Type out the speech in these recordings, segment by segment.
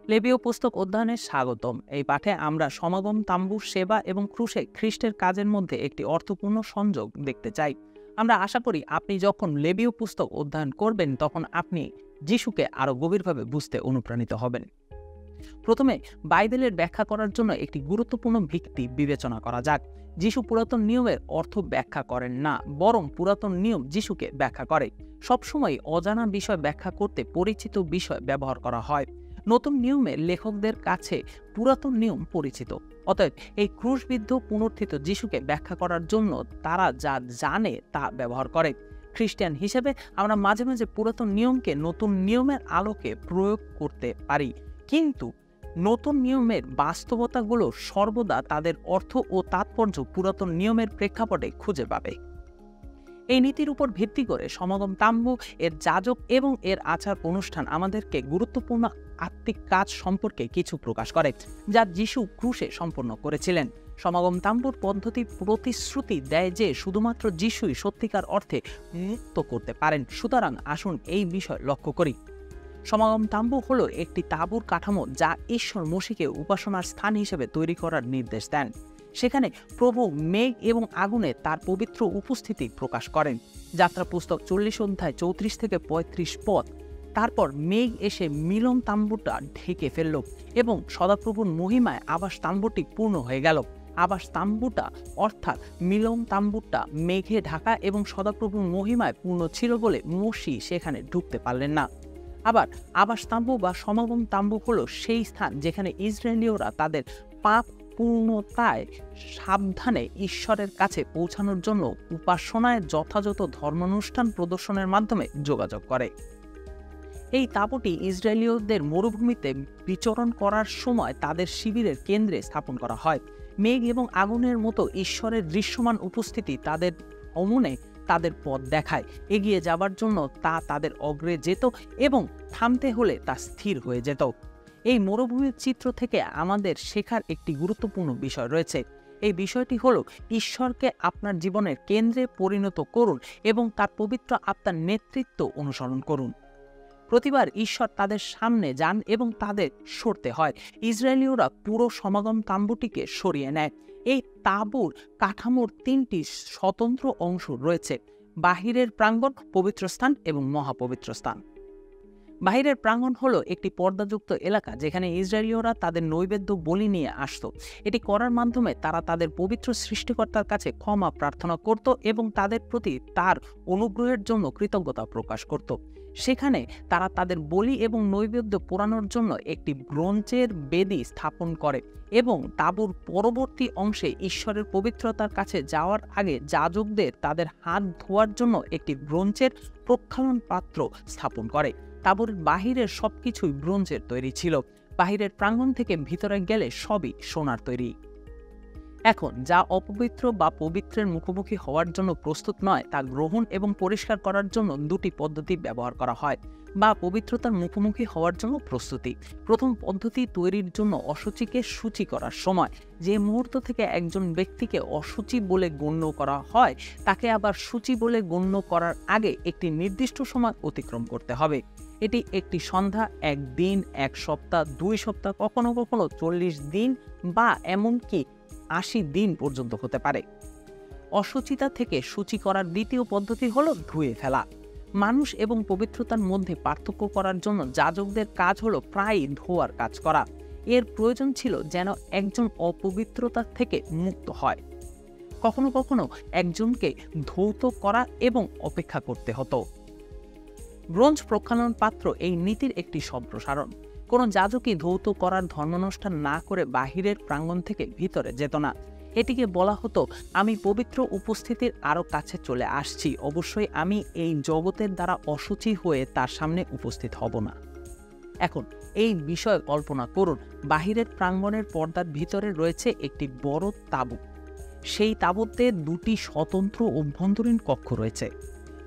লেবীয় পুস্তক অধ্যয়নে স্বাগতম। এই পাঠে আমরা সমাগম তাম্বুর সেবা এবং ক্রুশে খ্রিস্টের কাজের মধ্যে একটি অর্থপূর্ণ সংযোগ দেখতে চাই। আমরা আশা করি আপনি যখন লেবীয় পুস্তক অধ্যয়ন করবেন তখন আপনি যিশুকে আরো গভীরভাবে বুঝতে অনুপ্রাণিত হবেন। প্রথমে বাইবেলের ব্যাখ্যা করার জন্য একটি গুরুত্বপূর্ণ ভিত্তি বিবেচনা করা যাক। যিশু পুরাতন নিয়মের অর্থ ব্যাখ্যা করেন না, বরং পুরাতন নিয়ম যিশুকে ব্যাখ্যা করে। সবসময় অজানা বিষয় ব্যাখ্যা করতে পরিচিত বিষয় ব্যবহার করা হয়। নতুন নিয়মের লেখকদের কাছে পুরাতন নিয়ম পরিচিত। অতএব এই ক্রুশবিদ্ধ পুনরুত্থিত যিশুকে ব্যাখ্যা করার জন্য তারা যা জানে তা ব্যবহার করে। খ্রিস্টান হিসেবে আমরা মাঝে মাঝে পুরাতন নিয়মকে নতুন নিয়মের আলোকে প্রয়োগ করতে পারি, কিন্তু নতুন নিয়মের বাস্তবতাগুলো সর্বদা তাদের অর্থ ও তাৎপর্য পুরাতন নিয়মের প্রেক্ষাপটে খুঁজে পাবে। এই নীতির উপর ভিত্তি করে সমাগম তাম্বু, এর যাজক এবং এর আচার অনুষ্ঠান আমাদেরকে গুরুত্বপূর্ণ আত্মিক কাজ সম্পর্কে কিছু প্রকাশ করে, যা যিশু ক্রুশে সম্পন্ন করেছিলেন। সমাগম তাম্বুর পদ্ধতি প্রতিশ্রুতি দেয় যে শুধুমাত্র যিশুই সত্যিকার অর্থে মুক্ত করতে পারেন। সুতরাং আসুন এই বিষয় লক্ষ্য করি। সমাগম তাম্বু হলো একটি তাঁবুর কাঠামো যা ঈশ্বর মসীহকে উপাসনার স্থান হিসেবে তৈরি করার নির্দেশ দেন। সেখানে প্রভু মেঘ এবং আগুনে তার পবিত্র উপস্থিতি প্রকাশ করেন। যাত্রা পুস্তক 40 অধ্যায় 34 থেকে 35 পদ। তারপর মেঘ এসে মিলন তাম্বুটা ঢেকে ফেলল এবং সদাপ্রভুর মহিমায় আবাস তাম্বুটি পূর্ণ হয়ে গেল। আবাস তাম্বুটা অর্থাৎ মিলন তাম্বুটা মেঘে ঢাকা এবং সদাপ্রভুর মহিমায় পূর্ণ ছিল বলে মসীহ সেখানে ঢুকতে পারলেন না। আবার আবাস তাম্বু বা সমাগম তাম্বু হলো সেই স্থান যেখানে ইসরায়েলীয়রা তাদের পাপ পূর্ণতায় সাবধানে ঈশ্বরের কাছে পৌঁছানোর জন্য উপাসনায় যথাযথ ধর্মানুষ্ঠান প্রদর্শনের মাধ্যমে যোগাযোগ করে। এই তাঁবুটি ইসরায়েলীয়দের মরুভূমিতে বিচরণ করার সময় তাদের শিবিরের কেন্দ্রে স্থাপন করা হয়। মেঘ এবং আগুনের মতো ঈশ্বরের দৃশ্যমান উপস্থিতি তাদের ভ্রমণে তাদের পথ দেখায়। এগিয়ে যাবার জন্য তা তাদের অগ্রে যেত এবং থামতে হলে তা স্থির হয়ে যেত। এই মরুভূমির চিত্র থেকে আমাদের শেখার একটি গুরুত্বপূর্ণ বিষয় রয়েছে। এই বিষয়টি হলো ঈশ্বরকে আপনার জীবনের কেন্দ্রে পরিণত করুন এবং তার পবিত্র আত্মার নেতৃত্ব অনুসরণ করুন। প্রতিবার ঈশ্বর তাদের সামনে যান এবং তাদের সরতে হয়। ইসরায়েলীয়রা পুরো সমাগম তাঁবুটিকে সরিয়ে নেয়। এই তাঁবুর কাঠামোর 3টি স্বতন্ত্র অংশ রয়েছে: বাহিরের প্রাঙ্গণ, পবিত্র স্থান এবং মহাপবিত্র স্থান। বাহিরের প্রাঙ্গণ হলো একটি পর্দাযুক্ত এলাকা যেখানে ইসরায়েলীয়রা তাদের নৈবেদ্য বলি নিয়ে আসত। এটি করার মাধ্যমে তারা তাদের পবিত্র সৃষ্টিকর্তার কাছে ক্ষমা প্রার্থনা করত এবং তাদের প্রতি তার অনুগ্রহের জন্য কৃতজ্ঞতা প্রকাশ করত। সেখানে তারা তাদের বলি এবং নৈবেদ্য পোড়ানোর জন্য একটি ব্রোঞ্জের বেদি স্থাপন করে এবং তাঁবুর পরবর্তী অংশে ঈশ্বরের পবিত্রতার কাছে যাওয়ার আগে যাজকদের তাদের হাত ধোয়ার জন্য একটি ব্রোঞ্জের প্রক্ষালন পাত্র স্থাপন করে। তাঁবুর বাহিরের সবকিছুই ব্রোঞ্জের তৈরি ছিল। বাহিরের প্রাঙ্গণ থেকে ভিতরে গেলে সবই সোনার তৈরি। এখন যা অপবিত্র বা পবিত্রের মুখোমুখি হওয়ার জন্য প্রস্তুত নয় তা গ্রহণ এবং পরিষ্কার করার জন্য 2টি পদ্ধতি ব্যবহার করা হয়, বা পবিত্রতার মুখোমুখি হওয়ার জন্য প্রস্তুতি। প্রথম পদ্ধতি তৈরির জন্য অশুচিকে সূচি করার সময়। যে মুহূর্ত থেকে একজন ব্যক্তিকে অশুচি বলে গণ্য করা হয় তাকে আবার সূচি বলে গণ্য করার আগে একটি নির্দিষ্ট সময় অতিক্রম করতে হবে। এটি একটি সন্ধ্যা, 1 দিন, 1 সপ্তাহ, 2 সপ্তাহ, কখনো কখনো 40 দিন বা এমনকি 80 দিন পর্যন্ত হতে পারে। অশুচিতা থেকে সূচি করার দ্বিতীয় পদ্ধতি হলো ধুয়ে ফেলা। মানুষ এবং পবিত্রতার মধ্যে পার্থক্য করার জন্য যাজকদের কাজ হলো প্রায়ই ধোয়ার কাজ করা। এর প্রয়োজন ছিল যেন একজন অপবিত্রতা থেকে মুক্ত হয়। কখনো কখনো একজনকে ধৌত করা এবং অপেক্ষা করতে হতো। ব্রোঞ্জ প্রক্ষালন পাত্র এই নীতির একটি সম্প্রসারণ। কোনো যাজকই ধৌত করার ধর্মানুষ্ঠান না করে বাহিরের প্রাঙ্গণ থেকে ভিতরে যেত না। এটিকে বলা হতো, আমি পবিত্র উপস্থিতির আরও কাছে চলে আসছি, অবশ্যই আমি এই জগতের দ্বারা অশুচি হয়ে তার সামনে উপস্থিত হব না। এখন এই বিষয়ে কল্পনা করুন, বাহিরের প্রাঙ্গণের পর্দার ভিতরে রয়েছে একটি বড় তাঁবু। সেই তাঁবুতে 2টি স্বতন্ত্র অভ্যন্তরীণ কক্ষ রয়েছে।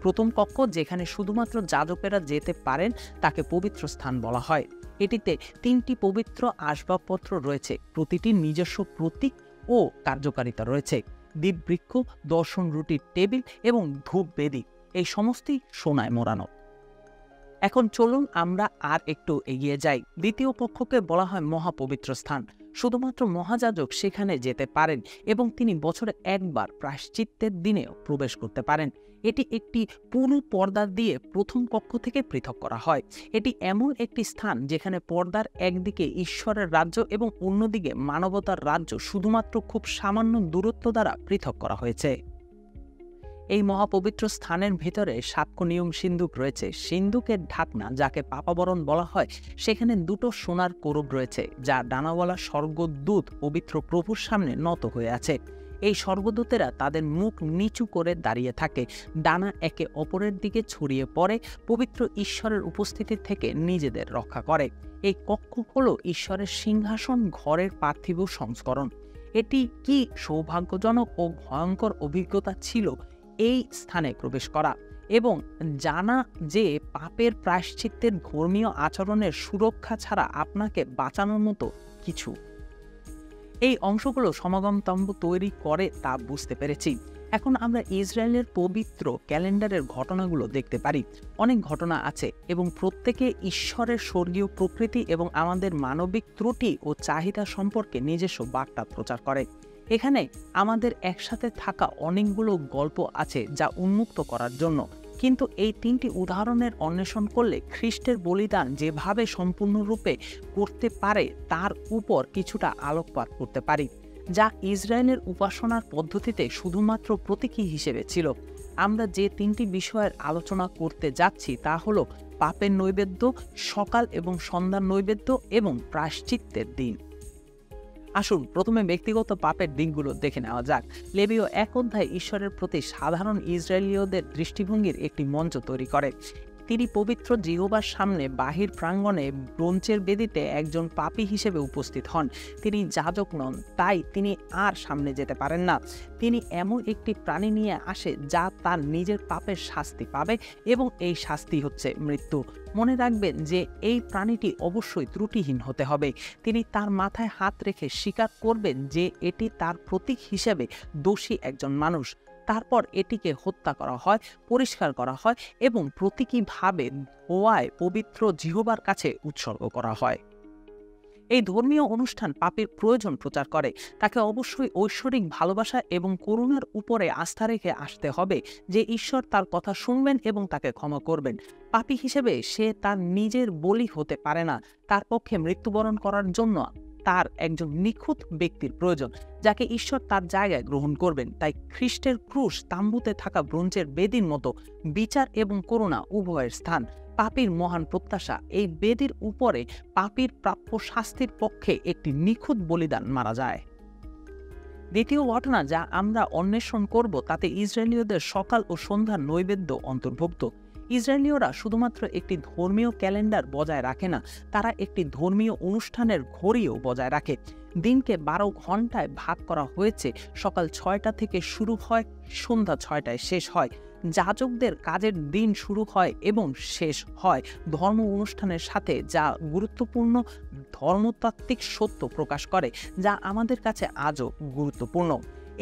প্রথম কক্ষ, যেখানে শুধুমাত্র যাজকেরা যেতে পারেন, তাকে পবিত্র স্থান বলা হয়। এটিতে 3টি পবিত্র আসবাবপত্র রয়েছে, প্রতিটির নিজস্ব প্রতীক ও কার্যকারিতা রয়েছে। দীপবৃক্ষ, দর্শন রুটির টেবিল এবং ধূপ বেদি, এই সমস্তই সোনায় মোড়ানো। এখন চলুন আমরা আর একটু এগিয়ে যাই। দ্বিতীয় কক্ষকে বলা হয় মহাপবিত্র স্থান। শুধুমাত্র মহাযাজক সেখানে যেতে পারেন এবং তিনি বছরে একবার প্রায়শ্চিত্তের দিনেও প্রবেশ করতে পারেন। এটি একটি পুরু পর্দা দিয়ে প্রথম কক্ষ থেকে পৃথক করা হয়। এটি এমন একটি স্থান যেখানে পর্দার একদিকে ঈশ্বরের রাজ্য এবং অন্যদিকে মানবতার রাজ্য শুধুমাত্র খুব সামান্য দূরত্ব দ্বারা পৃথক করা হয়েছে। এই মহাপবিত্র স্থানের ভিতরে সাক্ষ্য নিয়ম সিন্দুক রয়েছে। সিন্দুকের ঢাকনা, যাকে পাপাবরণ বলা হয়, সেখানে দুটো সোনার কোরব রয়েছে, যা ডানাওয়ালা স্বর্গদূত পবিত্র প্রভুর সামনে নত হয়ে আছে। এই স্বর্গদূতেরা তাদের মুখ নিচু করে দাঁড়িয়ে থাকে, ডানা একে অপরের দিকে ছড়িয়ে পড়ে, পবিত্র ঈশ্বরের উপস্থিতি থেকে নিজেদের রক্ষা করে। এই কক্ষ হল ঈশ্বরের সিংহাসন ঘরের পার্থিব সংস্করণ। এটি কি সৌভাগ্যজনক ও ভয়ঙ্কর অভিজ্ঞতা ছিল এই স্থানে প্রবেশ করা এবং জানা যে পাপের প্রায়শ্চিত্তের ধর্মীয় আচরণের সুরক্ষা ছাড়া আপনাকে বাঁচানোর মতো কিছু। এই অংশগুলো সমাগম তম্বু তৈরি করে তা বুঝতে পেরেছি। এখন আমরা ইসরায়েলের পবিত্র ক্যালেন্ডারের ঘটনাগুলো দেখতে পারি। অনেক ঘটনা আছে এবং প্রত্যেকে ঈশ্বরের স্বর্গীয় প্রকৃতি এবং আমাদের মানবিক ত্রুটি ও চাহিদা সম্পর্কে নিজস্ব বার্তা প্রচার করে। এখানে আমাদের একসাথে থাকা অনেকগুলো গল্প আছে যা উন্মুক্ত করার জন্য, কিন্তু এই তিনটি উদাহরণের অন্বেষণ করলে খ্রিস্টের বলিদান যেভাবে সম্পূর্ণরূপে করতে পারে তার উপর কিছুটা আলোকপাত করতে পারি, যা ইসরায়েলের উপাসনার পদ্ধতিতে শুধুমাত্র প্রতীকী হিসেবে ছিল। আমরা যে তিনটি বিষয়ের আলোচনা করতে যাচ্ছি তা হল পাপের নৈবেদ্য, সকাল এবং সন্ধ্যার নৈবেদ্য এবং প্রায়শ্চিত্তের দিন। আসুন প্রথমে ব্যক্তিগত পাপের দিকগুলো দেখে নেওয়া যাক। লেবীয় 1 অধ্যায় ঈশ্বরের প্রতি সাধারণ ইসরায়েলীয়দের দৃষ্টিভঙ্গির একটি মঞ্চ তৈরি করে। তিনি পবিত্র জিহোবার সামনে বাহির প্রাঙ্গণে ব্রোঞ্জের বেদিতে একজন পাপী হিসেবে উপস্থিত হন। তিনি যাজক নন, তাই তিনি আর সামনে যেতে পারেন না। তিনি এমন একটি প্রাণী নিয়ে আসে যা তার নিজের পাপের শাস্তি পাবে এবং এই শাস্তি হচ্ছে মৃত্যু। মনে রাখবেন যে এই প্রাণীটি অবশ্যই ত্রুটিহীন হতে হবে। তিনি তার মাথায় হাত রেখে স্বীকার করবেন যে এটি তার প্রতীক হিসেবে দোষী একজন মানুষ। তারপর এটিকে হত্যা করা হয়, পরিষ্কার করা হয় এবং প্রতীকীভাবে ধোঁয়ায় পবিত্র জিহোবার কাছে উৎসর্গ করা হয়। এই ধর্মীয় অনুষ্ঠান পাপীর প্রয়োজন প্রচার করে। তাকে অবশ্যই ঐশ্বরিক ভালোবাসা এবং করুণার উপরে আস্থা রেখে আসতে হবে যে ঈশ্বর তার কথা শুনবেন এবং তাকে ক্ষমা করবেন। পাপী হিসেবে সে তার নিজের বলি হতে পারে না। তার পক্ষে মৃত্যুবরণ করার জন্য তার একজন নিখুঁত ব্যক্তির প্রয়োজন, যাকে ঈশ্বর তার জায়গায় গ্রহণ করবেন। তাই খ্রিস্টের ক্রুশ তাম্বুতে থাকা ব্রোঞ্জের বেদির মতো বিচার এবং করুণা উভয়ের স্থান। পাপীর মহান প্রত্যাশা, এই বেদির উপরে পাপীর প্রাপ্য শাস্তির পক্ষে একটি নিখুঁত বলিদান মারা যায়। দ্বিতীয় ঘটনা যা আমরা অন্বেষণ করব তাতে ইসরায়েলীয়দের সকাল ও সন্ধ্যার নৈবেদ্য অন্তর্ভুক্ত। ইসরায়েলীয়রা শুধুমাত্র একটি ধর্মীয় ক্যালেন্ডার বজায় রাখে না, তারা একটি ধর্মীয় অনুষ্ঠানের ঘড়িও বজায় রাখে। দিনকে 12 ঘন্টায় ভাগ করা হয়েছে। সকাল 6টা থেকে শুরু হয়, সন্ধ্যা 6টায় শেষ হয়। যাজকদের কাজের দিন শুরু হয় এবং শেষ হয় ধর্ম অনুষ্ঠানের সাথে, যা গুরুত্বপূর্ণ ধর্মতাত্ত্বিক সত্য প্রকাশ করে যা আমাদের কাছে আজও গুরুত্বপূর্ণ।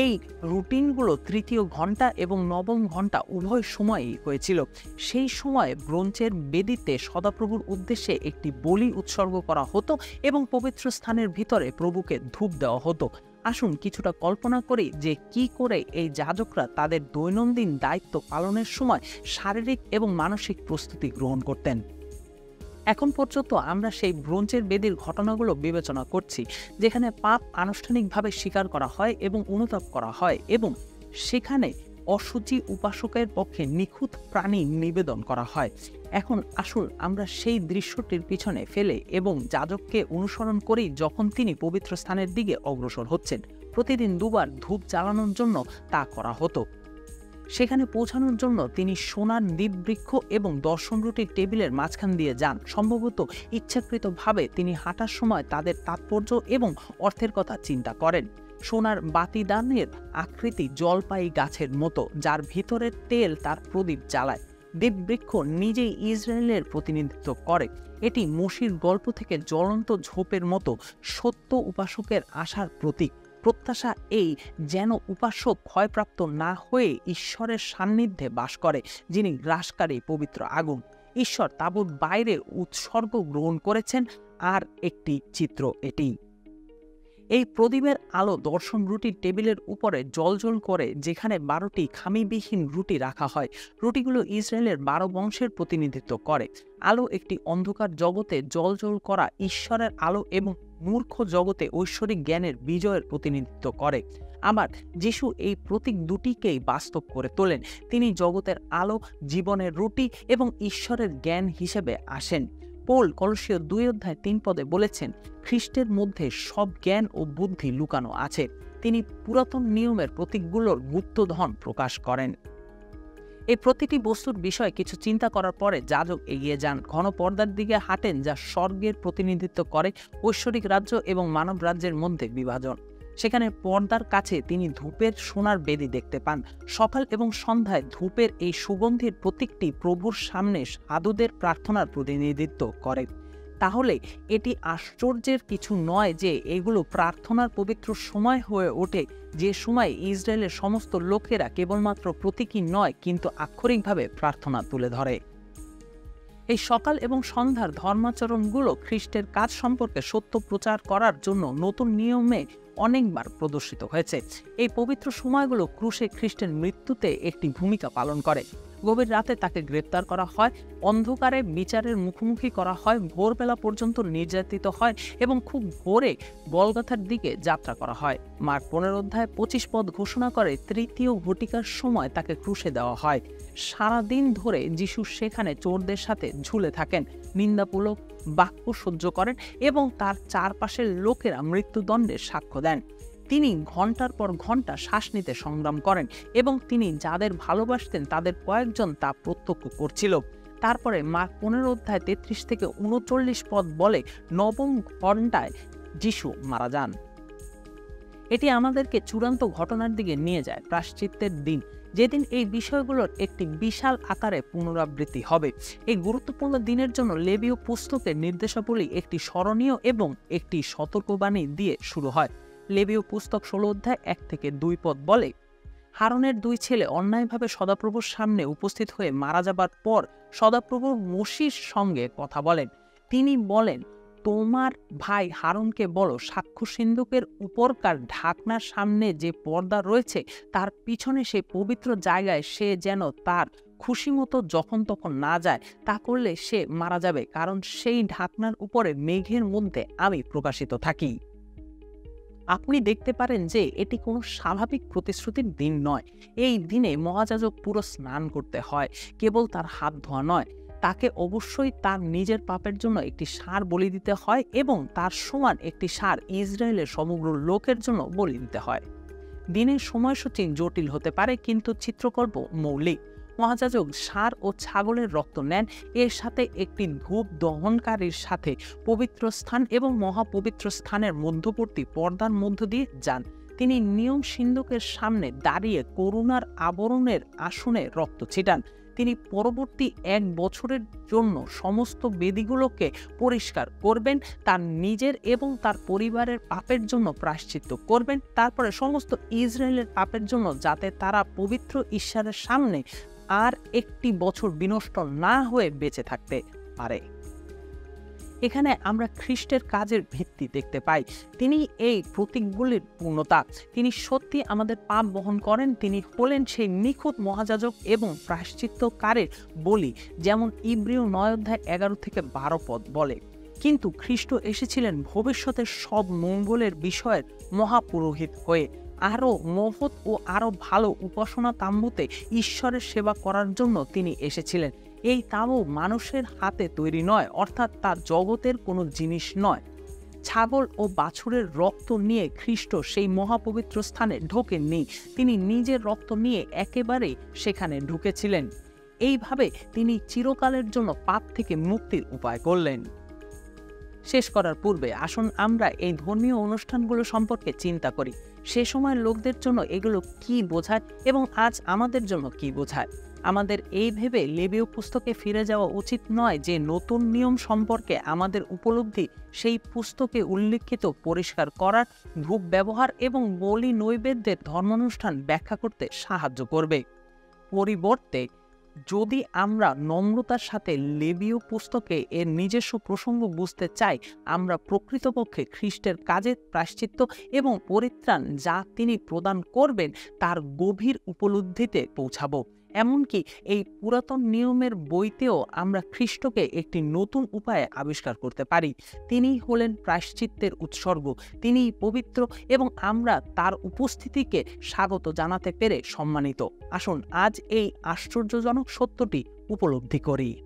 এই রুটিনগুলো তৃতীয় ঘন্টা এবং নবম ঘন্টা উভয় সময়েই হয়েছিল। সেই সময় ব্রোঞ্জের বেদিতে সদাপ্রভুর উদ্দেশ্যে একটি বলি উৎসর্গ করা হতো এবং পবিত্র স্থানের ভিতরে প্রভুকে ধূপ দেওয়া হতো। আসুন কিছুটা কল্পনা করি যে কি করে এই যাজকরা তাদের দৈনন্দিন দায়িত্ব পালনের সময় শারীরিক এবং মানসিক প্রস্তুতি গ্রহণ করতেন। এখন পর্যন্ত আমরা সেই ব্রোঞ্জের বেদির ঘটনাগুলো বিবেচনা করছি, যেখানে পাপ আনুষ্ঠানিকভাবে স্বীকার করা হয় এবং অনুতাপ করা হয় এবং সেখানে অশুচি উপাসকের পক্ষে নিখুঁত প্রাণী নিবেদন করা হয়। এখন আসুন আমরা সেই দৃশ্যটির পিছনে ফেলে এবং যাজককে অনুসরণ করি যখন তিনি পবিত্র স্থানের দিকে অগ্রসর হচ্ছেন। প্রতিদিন 2 বার ধূপ জ্বালানোর জন্য তা করা হতো। সেখানে পৌঁছানোর জন্য তিনি সোনার দ্বীপবৃক্ষ এবং দর্শন রুটির টেবিলের মাঝখান দিয়ে যান। সম্ভবত ইচ্ছাকৃতভাবে তিনি হাঁটার সময় তাদের তাৎপর্য এবং অর্থের কথা চিন্তা করেন। সোনার বাতিদানের আকৃতি জলপাই গাছের মতো, যার ভিতরের তেল তার প্রদীপ জ্বালায়। দ্বীপবৃক্ষ নিজেই ইসরায়েলের প্রতিনিধিত্ব করে। এটি মোশির গল্প থেকে জ্বলন্ত ঝোপের মতো সত্য উপাসকের আশার প্রতীক। প্রত্যাশা এই যেন উপাসক ক্ষয়প্রাপ্ত না হয়ে ঈশ্বরের সান্নিধ্যে বাস করে, যিনি গ্রাসকারী পবিত্র আগুন। ঈশ্বর তাঁবুর বাইরে উৎসর্গ গ্রহণ করেছেন আর একটি চিত্র এটি। এই প্রদীপের আলো দর্শন রুটির টেবিলের উপরে জ্বলজ্বল করে, যেখানে 12টি খামিবিহীন রুটি রাখা হয়। রুটিগুলো ইসরায়েলের 12 বংশের প্রতিনিধিত্ব করে। আলো একটি অন্ধকার জগতে জ্বলজ্বল করা ঈশ্বরের আলো এবং মূর্খ জগতে ঐশ্বরিক জ্ঞানের বিজয়ের প্রতিনিধিত্ব করে। আবার যিশু এই প্রতীক দুটিকেই বাস্তব করে তোলেন। তিনি জগতের আলো, জীবনের রুটি এবং ঈশ্বরের জ্ঞান হিসেবে আসেন। পৌল কলসীয় 2:3 বলেছেন, খ্রিস্টের মধ্যে সব জ্ঞান ও বুদ্ধি লুকানো আছে। তিনি পুরাতন নিয়মের প্রতীকগুলোর গুপ্তধন প্রকাশ করেন। এই প্রতিটি বস্তুর বিষয়ে কিছু চিন্তা করার পরে যাজক এগিয়ে যান, ঘন পর্দার দিকে হাঁটেন, যা স্বর্গের প্রতিনিধিত্ব করে, ঐশ্বরিক রাজ্য এবং মানব রাজ্যের মধ্যে বিভাজন। সেখানে পর্দার কাছে তিনি ধূপের সোনার বেদি দেখতে পান। সকাল এবং সন্ধ্যায় ধূপের এই সুগন্ধির প্রতীকটি প্রভুর সামনে সাধুদের প্রার্থনার প্রতিনিধিত্ব করে। তাহলে এটি আশ্চর্যের কিছু নয় যে এগুলো প্রার্থনার পবিত্র সময় হয়ে ওঠে, যে সময় ইসরায়েলের সমস্ত লোকেরা কেবলমাত্র প্রতীকী নয় কিন্তু আক্ষরিকভাবে প্রার্থনা তুলে ধরে। এই সকাল এবং সন্ধ্যার ধর্মাচরণগুলো খ্রিস্টের কাজ সম্পর্কে সত্য প্রচার করার জন্য নতুন নিয়মে অনেকবার প্রদর্শিত হয়েছে। এই পবিত্র সময়গুলো ক্রুশে খ্রিস্টের মৃত্যুতে একটি ভূমিকা পালন করে। গভীর রাতে তাকে গ্রেপ্তার করা হয়, অন্ধকারে বিচারের মুখোমুখি করা হয়, ভোরবেলা পর্যন্ত নির্যাতিত হয় এবং খুব ভোরে গলগথার দিকে যাত্রা করা হয়। মার্ক 15:25 ঘোষণা করে, তৃতীয় ঘটিকার সময় তাকে ক্রুশে দেওয়া হয়। সারাদিন ধরে যিশু সেখানে চোরদের সাথে ঝুলে থাকেন, নিন্দামূলক বাক্য সহ্য করেন এবং তার চারপাশের লোকেরা মৃত্যুদণ্ডের সাক্ষ্য দেন। তিনি ঘন্টার পর ঘন্টা শ্বাস নিতে সংগ্রাম করেন এবং তিনি যাদের ভালোবাসতেন তাদের কয়েকজন তা প্রত্যক্ষ করছিল। তারপরে মার্ক 15:33-39 বলে, নবম ঘন্টায় যিশু মারা যান। এটি আমাদেরকে চূড়ান্ত ঘটনার দিকে নিয়ে যায়, প্রায়শ্চিত্তের দিন, যেদিন এই বিষয়গুলোর একটি বিশাল আকারে পুনরাবৃত্তি হবে। এই গুরুত্বপূর্ণ দিনের জন্য লেবীয় পুস্তকের নির্দেশাবলী একটি স্মরণীয় এবং একটি সতর্কবাণী দিয়ে শুরু হয়। লেবীয় পুস্তক 16:1-2 বলে, হারনের 2 ছেলে অন্যায়ভাবে সদাপ্রভুর সামনে উপস্থিত হয়ে মারা যাবার পর সদাপ্রভু মোশির সঙ্গে কথা বলেন। তিনি বলেন, তোমার ভাই হারুনকে বলো, সাক্ষ্য সিন্ধুকের উপরকার ঢাকনার সামনে যে পর্দা রয়েছে তার পিছনে সেই পবিত্র জায়গায় সে যেন তার খুশি মতো যখন তখন না যায়। তা করলে সে মারা যাবে, কারণ সেই ঢাকনার উপরে মেঘের মধ্যে আমি প্রকাশিত থাকি। আপনি দেখতে পারেন যে এটি কোনো স্বাভাবিক প্রতিশ্রুতির দিন নয়। এই দিনে মহাযাজক পুরো স্নান করতে হয়, কেবল তার হাত ধোয়া নয়। তাকে অবশ্যই তার নিজের পাপের জন্য একটি ষাঁড় বলি দিতে হয় এবং তার সমান একটি ষাঁড় ইসরায়েলের সমগ্র লোকের জন্য বলি দিতে হয়। দিনের সময়সূচি জটিল হতে পারে, কিন্তু চিত্রকল্প মৌলিক। মহাযাজক ষাঁড় ও ছাগলের রক্ত নেন, এর সাথে একটি ধূপ দহনকারীর সাথে পবিত্র স্থান এবং মহাপবিত্র স্থানের মধ্যবর্তী পর্দার মধ্য দিয়ে যান। তিনি নিয়ম সিন্ধুকের সামনে দাঁড়িয়ে করুণার আবরণের আসনে রক্ত ছিটান। তিনি পরবর্তী 1 বছরের জন্য সমস্ত বেদিগুলোকে পরিষ্কার করবেন, তার নিজের এবং তার পরিবারের পাপের জন্য প্রায়শ্চিত্ত করবেন, তারপরে সমস্ত ইসরায়েলের পাপের জন্য, যাতে তারা পবিত্র ঈশ্বরের সামনে আর একটি বছর বিনষ্ট না হয়ে বেঁচে থাকতে পারে। এখানে আমরা খ্রিস্টের কাজের ভিত্তি দেখতে পাই। তিনি এই প্রতীকগুলির পূর্ণতা। তিনি সত্যি আমাদের পাপ বহন করেন। তিনি হলেন সেই নিখুঁত মহাযাজক এবং প্রায়শ্চিত্তকারীর বলি, যেমন ইব্রিয় 9:11-12 বলে। কিন্তু খ্রিস্ট এসেছিলেন ভবিষ্যতের সব মঙ্গলের বিষয়ের মহাপুরোহিত হয়ে, আরও মহৎ ও আরও ভালো উপাসনা তাম্বুতে ঈশ্বরের সেবা করার জন্য তিনি এসেছিলেন। এই তাঁবু মানুষের হাতে তৈরি নয়, অর্থাৎ তা জগতের কোনো জিনিস নয়। ছাগল ও বাছুরের রক্ত নিয়ে খ্রিস্ট সেই মহাপবিত্র স্থানে ঢোকেননি, তিনি নিজের রক্ত নিয়ে একেবারে সেখানে ঢুকেছিলেন। এইভাবে তিনি চিরকালের জন্য পাপ থেকে মুক্তির উপায় করলেন। শেষ করার পূর্বে আসুন আমরা এই ধর্মীয় অনুষ্ঠানগুলো সম্পর্কে চিন্তা করি। সে সময়ের লোকদের জন্য এগুলো কি বোঝায় এবং আজ আমাদের জন্য কি বোঝায়। আমাদের এই ভেবে লেবীয় পুস্তকে ফিরে যাওয়া উচিত নয় যে নতুন নিয়ম সম্পর্কে আমাদের উপলব্ধি সেই পুস্তকে উল্লিখিত পরিষ্কার করার, ধূপ ব্যবহার এবং বলি নৈবেদ্যের ধর্মানুষ্ঠান ব্যাখ্যা করতে সাহায্য করবে। পরিবর্তে যদি আমরা নম্রতার সাথে লেবীয় পুস্তকে এর নিজস্ব প্রসঙ্গ বুঝতে চাই, আমরা প্রকৃতপক্ষে খ্রিস্টের কাজের প্রায়শ্চিত্ত এবং পরিত্রাণ যা তিনি প্রদান করবেন তার গভীর উপলব্ধিতে পৌঁছাবো। এমনকি এই পুরাতন নিয়মের বইতেও আমরা খ্রিস্টকে একটি নতুন উপায়ে আবিষ্কার করতে পারি। তিনিই হলেন প্রায়শ্চিত্তের উৎসর্গ, তিনিই পবিত্র এবং আমরা তার উপস্থিতিকে স্বাগত জানাতে পেরে সম্মানিত। আসুন আজ এই আশ্চর্যজনক সত্যটি উপলব্ধি করি।